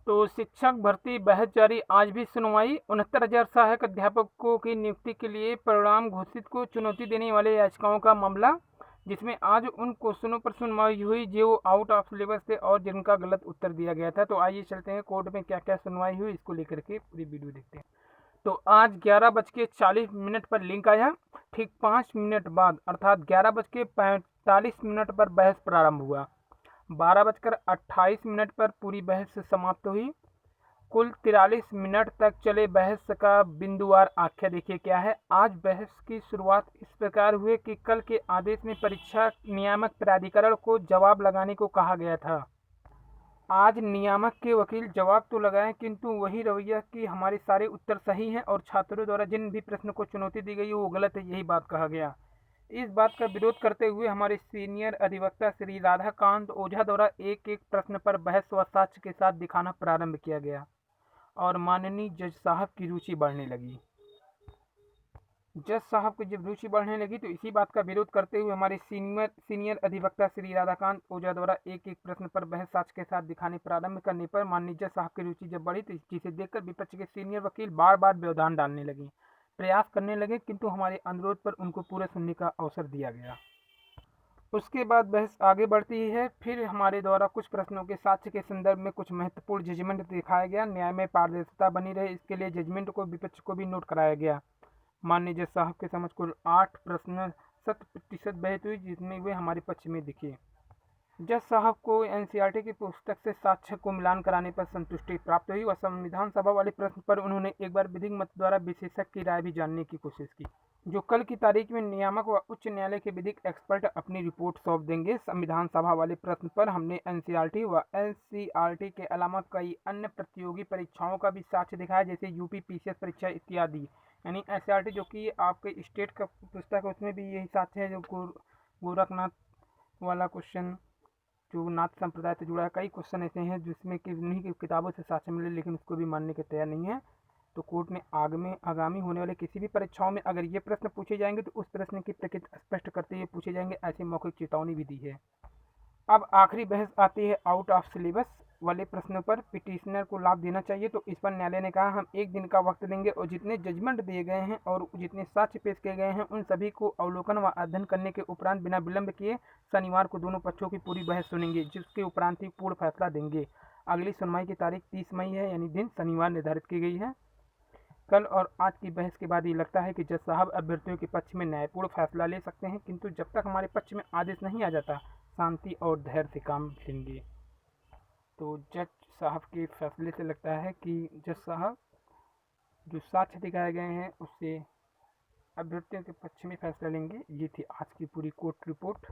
तो शिक्षक भर्ती बहस जारी, आज भी सुनवाई। 69,000 सहायक अध्यापकों की नियुक्ति के लिए परिणाम घोषित को चुनौती देने वाले याचिकाओं का मामला, जिसमें आज उन क्वेश्चनों पर सुनवाई हुई जो आउट ऑफ सिलेबस थे और जिनका गलत उत्तर दिया गया था। तो आइए चलते हैं कोर्ट में क्या क्या सुनवाई हुई, इसको लेकर के पूरी वीडियो देखते हैं। तो आज 11:40 पर लिंक आया। ठीक 5 मिनट बाद अर्थात 11:45 पर बहस प्रारंभ हुआ। 12:28 पर पूरी बहस समाप्त हुई। कुल 43 मिनट तक चले बहस का बिंदुवार आख्या देखिए क्या है। आज बहस की शुरुआत इस प्रकार हुई कि कल के आदेश में परीक्षा नियामक प्राधिकरण को जवाब लगाने को कहा गया था। आज नियामक के वकील जवाब तो लगाए, किंतु वही रवैया कि हमारे सारे उत्तर सही हैं और छात्रों द्वारा जिन भी प्रश्न को चुनौती दी गई वो गलत है, यही बात कहा गया। इस बात का विरोध करते हुए हमारे सीनियर अधिवक्ता श्री राधाकांत ओझा द्वारा एक एक प्रश्न पर बहस व साक्ष्य के साथ दिखाना प्रारंभ किया गया और माननीय जज साहब की रुचि बढ़ने लगी। जज साहब की जब रुचि बढ़ने लगी तो इसी बात का विरोध करते हुए हमारे सीनियर अधिवक्ता श्री राधाकांत ओझा द्वारा एक एक प्रश्न पर बहस साक्ष्य के साथ दिखाने प्रारंभ करने पर माननीय जज साहब की रुचि जब बढ़ी तो जिसे देखकर विपक्ष के सीनियर वकील बार बार व्यवधान डालने लगे, प्रयास करने लगे, किंतु हमारे अनुरोध पर उनको पूरे सुनने का अवसर दिया गया। उसके बाद बहस आगे बढ़ती है। फिर हमारे द्वारा कुछ प्रश्नों के साक्ष्य के संदर्भ में कुछ महत्वपूर्ण जजमेंट दिखाया गया। न्याय में पारदर्शिता बनी रहे इसके लिए जजमेंट को विपक्ष को भी नोट कराया गया। माननीय जज साहब के समझ कुल 8 प्रश्न 100% बहस हुई, जिसमें वे हमारे पक्ष में दिखे। जज साहब को एनसीईआरटी की पुस्तक से साक्ष्य को मिलान कराने पर संतुष्टि प्राप्त हुई व संविधान सभा वाले प्रश्न पर उन्होंने एक बार विधिक मत द्वारा विशेषज्ञ की राय भी जानने की कोशिश की। जो कल की तारीख में नियामक व उच्च न्यायालय के विधिक एक्सपर्ट अपनी रिपोर्ट सौंप देंगे। संविधान सभा वाले प्रश्न पर हमने एनसीईआरटी व एनसीईआरटी के अलावा कई अन्य प्रतियोगी परीक्षाओं का भी साक्ष्य दिखाया, जैसे यूपी पीसीएस परीक्षा इत्यादि। यानी एनसीईआरटी जो कि आपके स्टेट का पुस्तक है उसमें भी यही साक्ष्य है। जो गोरखनाथ वाला क्वेश्चन जो नाथ संप्रदाय से जुड़ा है, कई क्वेश्चन ऐसे हैं जिसमें कि उन्हीं की किताबों से साक्ष्य मिले, लेकिन उसको भी मानने के तैयार नहीं है। तो कोर्ट ने आगामी होने वाले किसी भी परीक्षाओं में अगर ये प्रश्न पूछे जाएंगे तो उस प्रश्न की प्रकृति स्पष्ट करते हुए पूछे जाएंगे, ऐसी मौखिक चेतावनी भी दी है। अब आखिरी बहस आती है आउट ऑफ सिलेबस वाले प्रश्नों पर पिटिशनर को लाभ देना चाहिए। तो इस पर न्यायालय ने कहा हम 1 दिन का वक्त देंगे और जितने जजमेंट दिए गए हैं और जितने साक्ष्य पेश किए गए हैं उन सभी को अवलोकन व अध्ययन करने के उपरांत बिना विलंब किए शनिवार को दोनों पक्षों की पूरी बहस सुनेंगे, जिसके उपरांत ही पूर्ण फैसला देंगे। अगली सुनवाई की तारीख 30 मई है, यानी दिन शनिवार निर्धारित की गई है। कल और आज की बहस के बाद ये लगता है कि जज साहब अभ्यर्थियों के पक्ष में न्यायपूर्ण फैसला ले सकते हैं, किंतु जब तक हमारे पक्ष में आदेश नहीं आ जाता शांति और धैर्य से काम लेंगे। तो जज साहब के फैसले से लगता है कि जज साहब जो साक्ष्य दिखाए गए हैं उससे अभ्यर्थियों के पक्ष में फैसला लेंगे। ये थी आज की पूरी कोर्ट रिपोर्ट।